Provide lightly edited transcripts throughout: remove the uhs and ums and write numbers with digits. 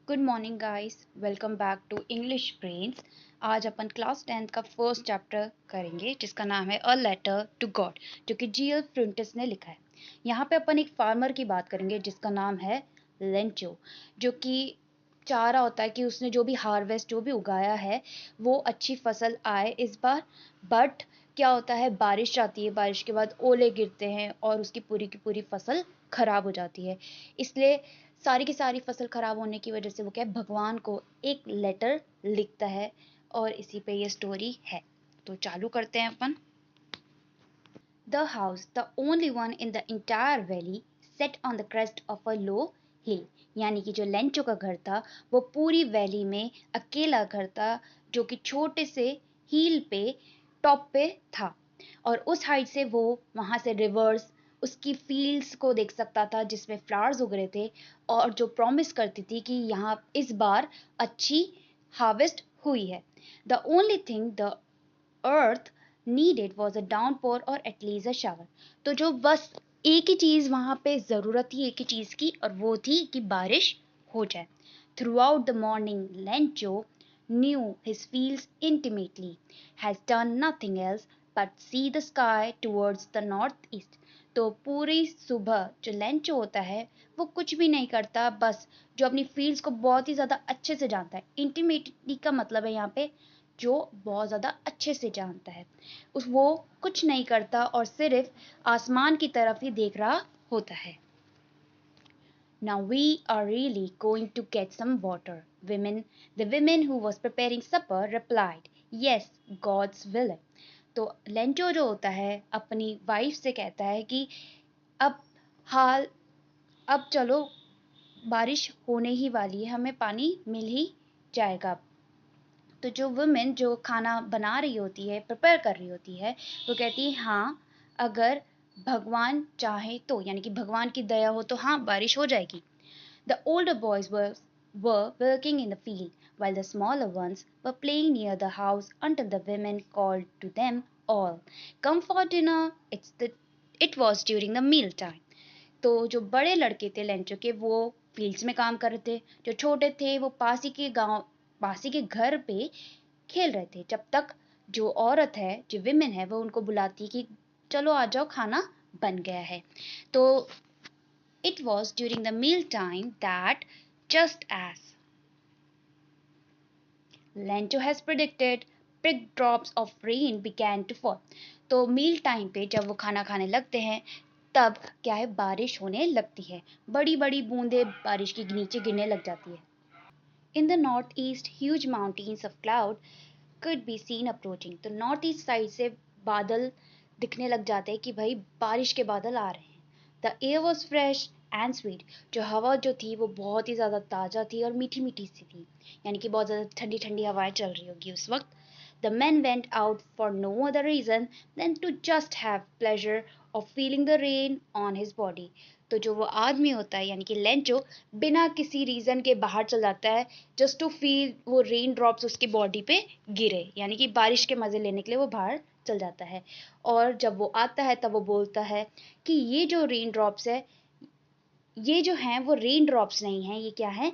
Good morning guys, welcome back to English brains. आज अपन class 10th का first chapter करेंगे जिसका नाम है अ लेटर टू गॉड, जो कि जीएल फ्रुंटिस ने लिखा है। यहाँ पे अपन एक फार्मर की बात करेंगे जिसका नाम है लेंचो, जो कि चाह रहा होता है कि उसने जो भी हार्वेस्ट जो भी उगाया है वो अच्छी फसल आए इस बार। बट क्या होता है, बारिश आती है, बारिश के बाद ओले गिरते हैं और उसकी पूरी की पूरी फसल खराब हो जाती है। इसलिए सारी की सारी फसल खराब होने की वजह से वो क्या है, भगवान को एक लेटर लिखता है और इसी पे ये स्टोरी है। तो चालू करते हैं अपन। The house, the only one in the entire valley, set on the crest of a low hill. यानी कि जो लेंचो का घर था वो पूरी वैली में अकेला घर था, जो कि छोटे से हील पे, टॉप पे था। और उस हाइट से वो वहां से रिवर्स, उसकी फील्ड्स को देख सकता था जिसमें फ्लावर्स उग रहे थे और जो प्रॉमिस करती थी कि यहाँ इस बार अच्छी हार्वेस्ट हुई है। The only thing the earth needed was a downpour और एटलीस्ट अ शावर। तो जो बस एक ही चीज वहां पे जरूरत थी, एक ही चीज की, और वो थी कि बारिश हो जाए। Through out the morning Lencho knew his fields intimately, has done nothing else but see the sky towards the northeast। तो पूरी सुबह जो लेंचो होता है वो कुछ भी नहीं करता, बस जो अपनी फील्ड्स को बहुत ही ज्यादा अच्छे से जानता है। इंटीमेटली का मतलब है यहाँ पे जो बहुत ज़्यादा अच्छे से जानता है, उस वो कुछ नहीं करता और सिर्फ आसमान की तरफ ही देख रहा होता है। Now we are really going to get some water. The women who was preparing supper replied, Yes, God's will। तो लेंचो जो होता है अपनी वाइफ से कहता है कि अब हाल अब चलो, बारिश होने ही वाली है, हमें पानी मिल ही जाएगा। तो जो वुमेन जो खाना बना रही होती है, प्रिपेयर कर रही होती है, वो कहती है हाँ, अगर भगवान चाहे तो, यानी कि भगवान की दया हो तो हाँ, बारिश हो जाएगी। The older boys were working in the field, while the smaller ones were playing near the house until the women called to them all, come for dinner, it was during the meal time। तो जो बड़े लड़के थे Lencho के, वो fields में काम कर रहे थे। जो छोटे थे वो पासी के घर पे खेल रहे थे, जब तक जो औरत है, जो विमेन है, वो उनको बुलाती कि चलो आ जाओ, खाना बन गया है। तो it was during the meal time that, just as Lencho has predicted, big drops of rain began to fall। तो मील टाइम पे जब वो खाना खाने लगते हैं तब क्या है, बारिश होने लगती है। बड़ी बड़ी बूंदें बारिश के नीचे गिरने लग जाती है। In the north east huge mountains of cloud could be seen approaching। तो नॉर्थ ईस्ट साइड से बादल दिखने लग जाते हैं कि भाई बारिश के बादल आ रहे हैं। The air was fresh and sweet. जो हवा जो थी वो बहुत ही ज़्यादा ताज़ा थी और मीठी मीठी सी थी, यानी कि बहुत ज़्यादा ठंडी ठंडी हवाएं चल रही होगी उस वक्त। The men went out for no other reason than to just have pleasure of feeling the rain on his body। तो जो वो आदमी होता है, यानी कि लेंचो, बिना किसी रीजन के बाहर चल जाता है, जस्ट टू फील वो रेन ड्रॉप्स उसकी बॉडी पे गिरे, यानी कि बारिश के मजे लेने के लिए वो बाहर चल जाता है। और जब वो आता है तब वो बोलता है कि ये जो रेन ड्रॉप्स है, ये जो हैं वो रेन ड्रॉप्स नहीं हैं, ये क्या है,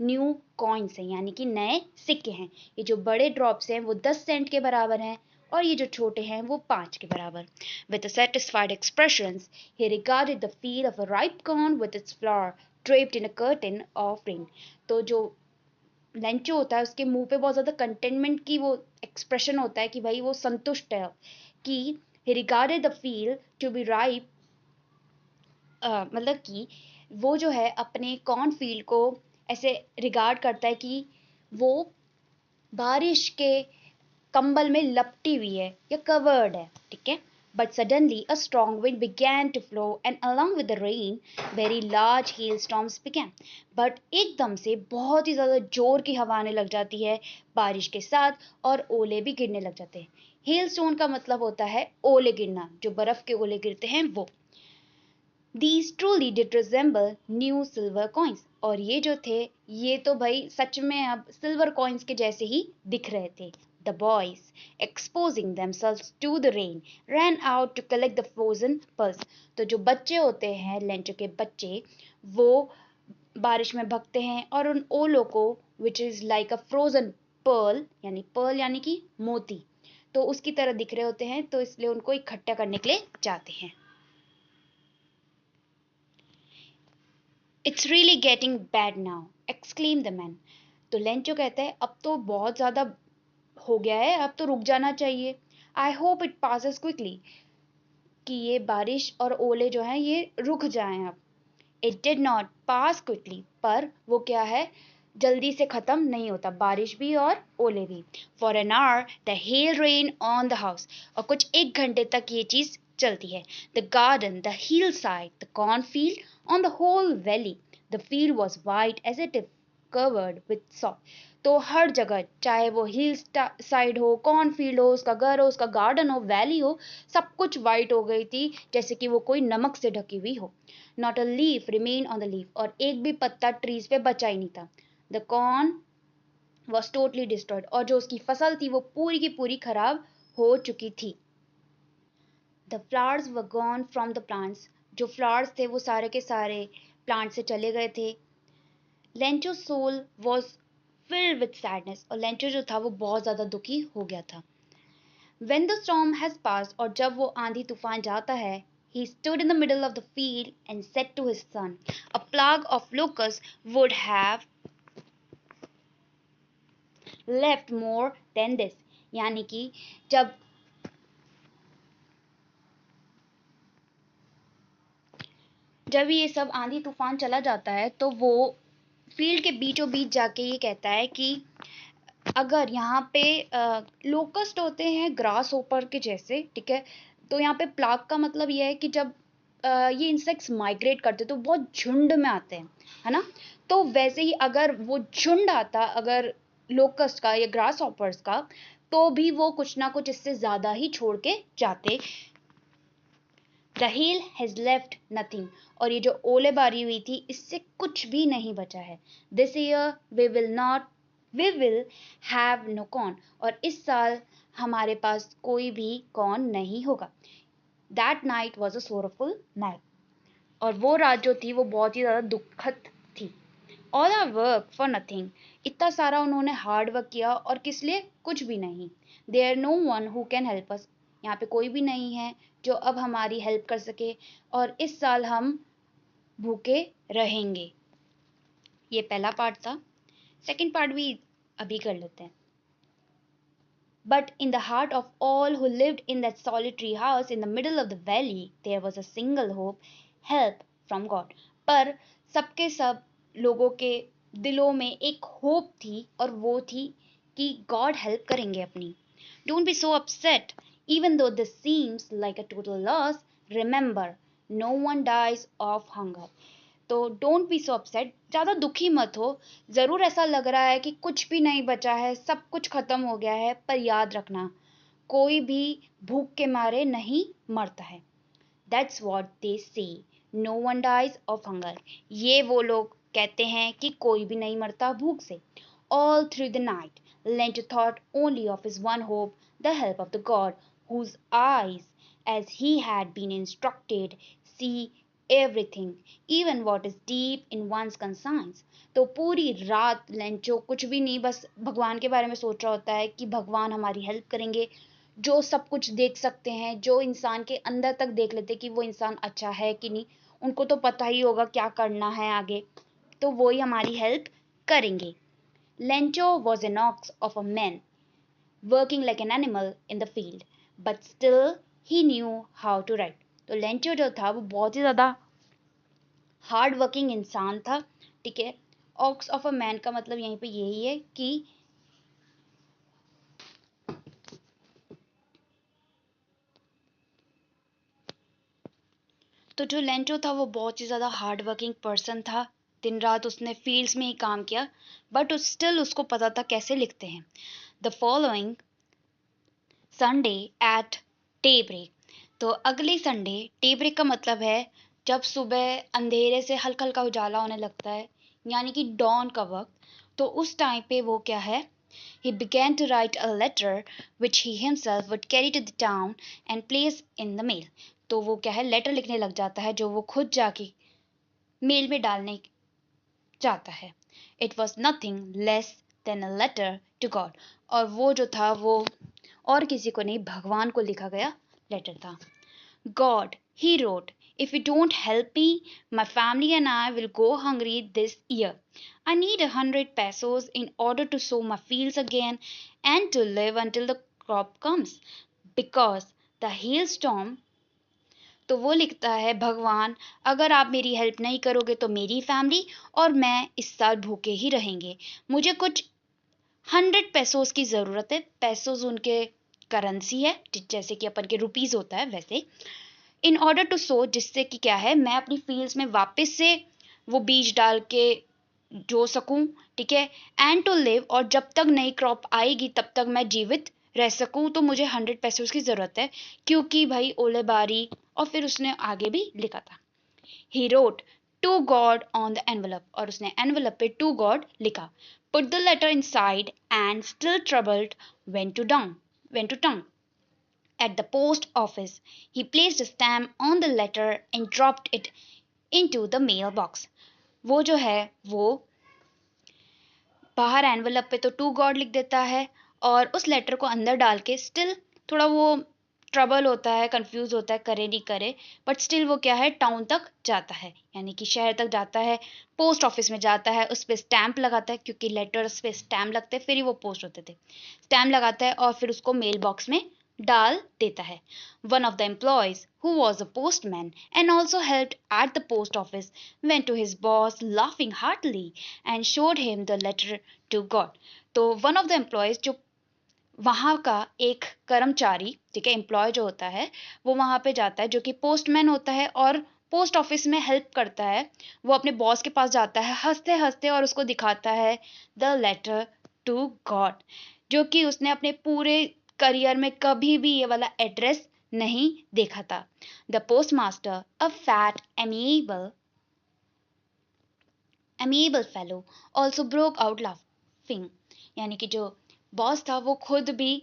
न्यू कॉइन्स हैं, यानी कि नए सिक्के हैं। ये जो बड़े ड्रॉप्स हैं वो 10 सेंट के बराबर हैं और ये जो छोटे हैं वो 5 के बराबर। With a satisfied expressions, he regarded the field of a ripe corn with its flower draped in a curtain of rain। तो जो लेंचो होता है उसके मुंह पे बहुत ज्यादा कंटेनमेंट की वो एक्सप्रेशन होता है कि भाई वो संतुष्ट है, कि he regarded the field to be ripe, मतलब कि वो जो है अपने कॉर्नफील्ड को ऐसे रिगार्ड करता है कि वो बारिश के कंबल में लपटी हुई है या कवर्ड है, ठीक है। But suddenly a strong wind began to flow and along with the rain very large hailstorms began। But एकदम से बहुत ही ज्यादा जोर की हवा आने लग जाती है बारिश के साथ, और ओले भी गिरने लग जाते हैं। हेलस्टोन का मतलब होता है ओले गिरना, जो बर्फ के ओले गिरते हैं वो। These truly did resemble new silver coins। और ये जो थे, ये तो भाई सच में अब सिल्वर कॉइन्स के जैसे ही दिख रहे थे। The boys, exposing themselves to the rain, ran out to collect the frozen pearls। तो जो बच्चे होते हैं, लेंचो के बच्चे, वो बारिश में भगते हैं और उन ओलों को which is like a frozen pearl यानी कि मोती, तो उसकी तरह दिख रहे होते हैं, तो इसलिए उनको इकट्ठा करने के लिए जाते हैं। It's really getting bad now exclaim the man. तो लेंचो कहता है अब तो बहुत ज्यादा हो गया है, अब तो रुक जाना चाहिए। I hope it passes quickly, कि ये बारिश और ओले जो हैं ये रुक जाएं अब। It did not pass quickly, पर वो क्या है, जल्दी से खत्म नहीं होता, बारिश भी और ओले भी। For an hour the hail rain on the house, और कुछ एक घंटे तक ये चीज चलती है। The garden, the hill side, the corn field, on the whole valley, the field was white as it if covered with soft. तो हर जगह, चाहे वो हिल साइड हो, कॉर्न फील्ड हो, उसका घर हो, उसका गार्डन हो, वैली हो, सब कुछ वाइट हो गई थी, जैसे कि वो कोई नमक से ढकी हुई हो। Not a leaf remain on the leaf, और एक भी पत्ता ट्रीज पे बचा ही नहीं था। The corn was totally destroyed, और जो उसकी फसल थी वो पूरी की पूरी खराब हो चुकी थी। The flowers were gone from the plants, जो फ्लावर्स थे वो सारे के सारे प्लांट से चले गए थे। Lencho soul was filled with sadness, और लेंचो जो था वो बहुत ज्यादा दुखी हो गया था। When the storm has passed, और जब वो आंधी तूफान जाता है, he stood in the middle of the field and said to his son, a plague of locusts would have left more than this। यानी कि जब जब ये सब आंधी तूफान चला जाता है, तो वो फील्ड के बीचों बीच जाके ये कहता है कि अगर यहाँ पे लोकस्ट होते हैं ग्रास होपर के जैसे, ठीक है, तो यहाँ पे प्लाग का मतलब ये है कि जब ये इंसेक्ट्स माइग्रेट करते तो बहुत झुंड में आते हैं, है ना। तो वैसे ही अगर वो झुंड आता, अगर लोकस्ट का या ग्रास हॉपर्स का, तो भी वो कुछ ना कुछ इससे ज्यादा ही छोड़ के जाते। The hell has left nothing, और ये जो ओले बारी हुई थी इससे कुछ भी नहीं बचा है। This year we will have no corn, और इस साल हमारे पास कोई भी कॉर्न नहीं होगा। That night was a sorrowful night, और वो रात जो थी वो बहुत ही ज्यादा दुखद थी। All our work for nothing, इतना सारा उन्होंने हार्ड वर्क किया और किस लिए, कुछ भी नहीं। There no one who can help us, यहाँ पे कोई भी नहीं है जो अब हमारी हेल्प कर सके, और इस साल हम भूखे रहेंगे। ये पहला पार्ट था। सेकंड पार्ट भी अभी कर लेते हैं। But in the heart of all who lived in that solitary house in the middle of the valley, there was a single hope, help from God. पर सबके सब लोगों के दिलों में एक होप थी, और वो थी कि गॉड हेल्प करेंगे अपनी। Don't be so upset, even though this seems like a total loss. Remember, no one dies of hunger. तो डोंट बी सो अपसेट, ज़्यादा दुखी मत हो। ज़रूर ऐसा लग रहा है कि कुछ भी नहीं बचा है, सब कुछ ख़त्म हो गया है, पर याद रखना, कोई भी भूख के मारे नहीं मरता है। That's what they say, no one dies of hunger. ये वो लोग कहते हैं कि कोई भी नहीं मरता भूख से। All through the night Lent thought only of his one hope, the help of the God, whose eyes, as he had been instructed, see everything, even what is deep in one's conscience। तो पूरी रात Lencho कुछ भी नहीं, बस भगवान के बारे में सोच रहा होता है कि भगवान हमारी हेल्प करेंगे, जो सब कुछ देख सकते हैं, जो इंसान के अंदर तक देख लेते कि वो इंसान अच्छा है कि नहीं, उनको तो पता ही होगा क्या करना है आगे, तो वो ही हमारी हेल्प करेंगे। Lencho was an ox of a man, working like an animal in the field, but still he knew how to write। तो लेंचो जो था वो बहुत ही ज़्यादा हार्ड वर्किंग इंसान था, ठीक है। ऑक्स ऑफ अ मैन का मतलब यहीं पे यही है कि तो जो लेंचो था वो बहुत ही ज़्यादा हार्ड वर्किंग पर्सन था। दिन रात उसने फील्ड्स में ही काम किया, बट स्टिल उसको पता था कैसे लिखते हैं। The following Sunday at daybreak, तो अगले संडे, डे ब्रेक का मतलब है जब सुबह अंधेरे से हल्का हल्का उजाला होने लगता है, यानी कि डॉन का वक्त। तो उस टाइम पे वो क्या है, he began to write a letter which he himself would carry to the town and place in the mail। तो वो क्या है, लेटर लिखने लग जाता है जो वो खुद जाके मेल में डालने जाता है। It was nothing less than a letter to God, और वो जो था वो और किसी को नहीं, भगवान को लिखा गया लेटर था। God, he wrote, if you don't help me, my family and I will go hungry this year. I need 100 pesos in order to sow my fields again and to live until the crop comes. Because the hailstorm, तो वो लिखता है, भगवान अगर आप मेरी help नहीं करोगे तो मेरी फैमिली और मैं इस साल भूखे ही रहेंगे। मुझे कुछ 100 पेसोस की ज़रूरत है। पेसोस उनके करेंसी है, जैसे कि अपन के रुपीज़ होता है वैसे। इन ऑर्डर टू सो, जिससे कि क्या है, मैं अपनी फील्ड्स में वापस से वो बीज डाल के जो सकूं, ठीक है, एंड टू लिव, और जब तक नई क्रॉप आएगी तब तक मैं जीवित रह सकूं, तो मुझे 100 पेसोस की ज़रूरत है, क्योंकि भाई ओलेबारी। और फिर उसने आगे भी लिखा था, he wrote to God on the envelope, और उसने एनवलप पे टू गॉड लिखा। Put the letter inside and still troubled went to town at the post office. He placed a stamp on the letter and dropped it into the mailbox. वो जो है वो बाहर envelope पे तो to God लिख देता है, और उस लेटर को अंदर डाल के स्टिल थोड़ा वो ट्रबल होता है, कंफ्यूज होता है, करे नहीं करे, बट स्टिल वो क्या है, टाउन तक जाता है, यानी कि शहर तक जाता है, पोस्ट ऑफिस में जाता है, उस पर स्टैंप लगाता है, क्योंकि लेटर्स पे स्टैंप लगते हैं फिर ही वो पोस्ट होते थे। स्टैंप लगाता है और फिर उसको मेल बॉक्स में डाल देता है। One of the employees, who was a postman and also helped at the post office, went to his boss laughing heartily and showed him the letter to God. तो one of the employees, जो वहाँ का एक कर्मचारी, ठीक है, employ जो होता है वो वहाँ पे जाता है, जो कि पोस्टमैन होता है और पोस्ट ऑफिस में हेल्प करता है, वो अपने बॉस के पास जाता है हंसते हंसते और उसको दिखाता है द लेटर टू गॉड, जो कि उसने अपने पूरे करियर में कभी भी ये वाला एड्रेस नहीं देखा था। The post master, a fat amiable fellow, also broke out laughing, यानी कि जो बॉस था वो खुद भी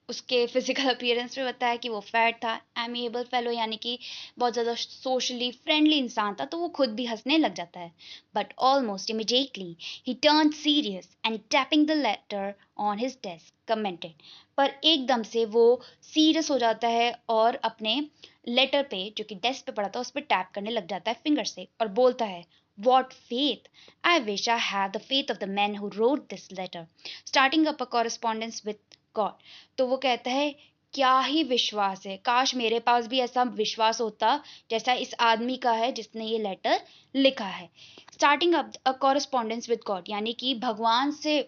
उसके फिजिकल अपीयरेंस पे बताया कि वो फैट था। एमिएबल फेलो यानी कि बहुत ज़्यादा सोशली फ्रेंडली इंसान था, तो वो खुद भी हंसने लग जाता है। But almost immediately he turn serious and tapping the later on his desk commented, पर एकदम से वो सीरियस हो जाता है और अपने लेटर पे, जो कि डेस्क पे पड़ा था, उस पर टैप करने लग जाता है फिंगर से और बोलता है, What faith! I wish I had the faith of the man who wrote this letter, starting up a correspondence with God. तो वो कहता है, क्या ही विश्वास है, काश मेरे पास भी ऐसा विश्वास होता जैसा इस आदमी का है जिसने ये लेटर लिखा है। Starting up a correspondence with God, यानी कि भगवान से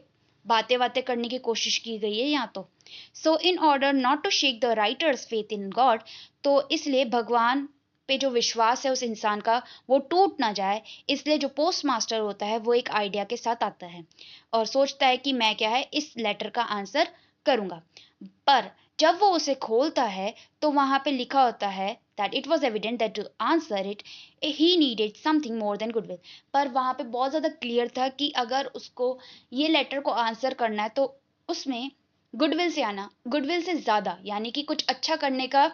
बातें बातें करने की कोशिश की गई है यहाँ तो। So in order not to shake the writer's faith in God, तो इसलिए भगवान पे जो विश्वास है उस इंसान का वो टूट ना जाए, इसलिए जो पोस्ट मास्टर होता है वो एक आइडिया के साथ आता है और सोचता है कि मैं क्या है इस लेटर का आंसर करूंगा। पर जब वो उसे खोलता है तो वहां पे लिखा होता है that it was evident that to answer it he needed something more than goodwill, पर वहां पे बहुत ज्यादा क्लियर था कि अगर उसको ये लेटर को आंसर करना है तो उसमें गुडविल से आना, गुडविल से ज्यादा, यानी कि कुछ अच्छा करने का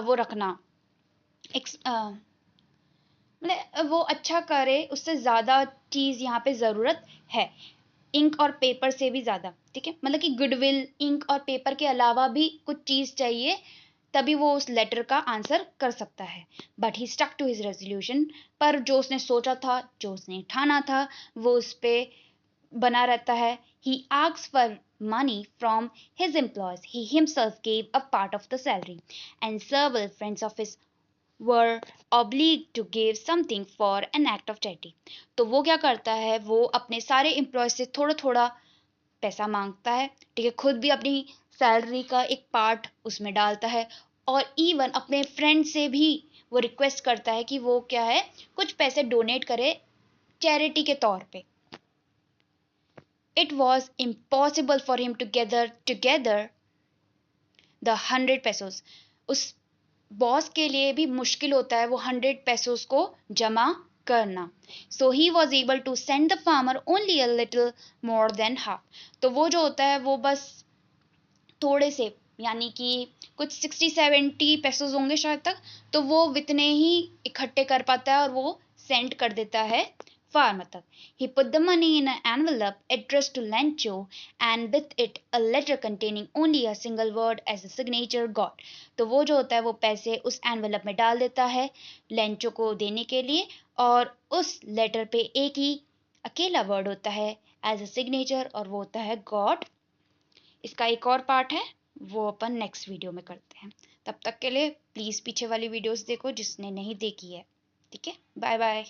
वो रखना, मतलब वो अच्छा करे उससे ज्यादा चीज यहाँ पे जरूरत है, इंक और पेपर से भी ज्यादा, ठीक है, मतलब कि गुडविल, इंक और पेपर के अलावा भी कुछ चीज चाहिए, तभी वो उस लेटर का आंसर कर सकता है। But he stuck to his resolution, पर जो उसने सोचा था, जो उसने ठाना था, वो उस पे बना रहता है। ही asks for money from his employees. He himself gave a part of the salary, and several friends of his were obliged to give something for an act of charity. तो वो क्या करता है, वो अपने सारे एम्प्लॉय से थोड़ा थोड़ा पैसा मांगता है, ठीक है, खुद भी अपनी सैलरी का एक पार्ट उसमें डालता है, और इवन अपने फ्रेंड से भी वो रिक्वेस्ट करता है कि वो क्या है कुछ पैसे डोनेट करे चैरिटी के तौर पे। It was impossible for him to gather together the 100 pesos, उस बॉस के लिए भी मुश्किल होता है वो 100 पेसोस को जमा करना। So he was able to send the farmer only a little more than half, तो वो जो होता है वो बस थोड़े से, यानी कि कुछ 60-70 पेसोस होंगे शायद तक, तो वो इतने ही इकट्ठे कर पाता है और वो सेंड कर देता है far मतलब he put the money in an envelope addressed to Lencho and with it a letter containing only a single word as a signature got। तो वो जो होता है वो पैसे उस एनवेलप में डाल देता है लेंचो को देने के लिए, और उस लेटर पे एक ही अकेला वर्ड होता है एज अ सिग्नेचर, और वो होता है गॉड। इसका एक और पार्ट है, वो अपन नेक्स्ट वीडियो में करते हैं। तब तक के लिए प्लीज़ पीछे वाली वीडियोस देखो जिसने नहीं देखी है। ठीक है, बाय बाय।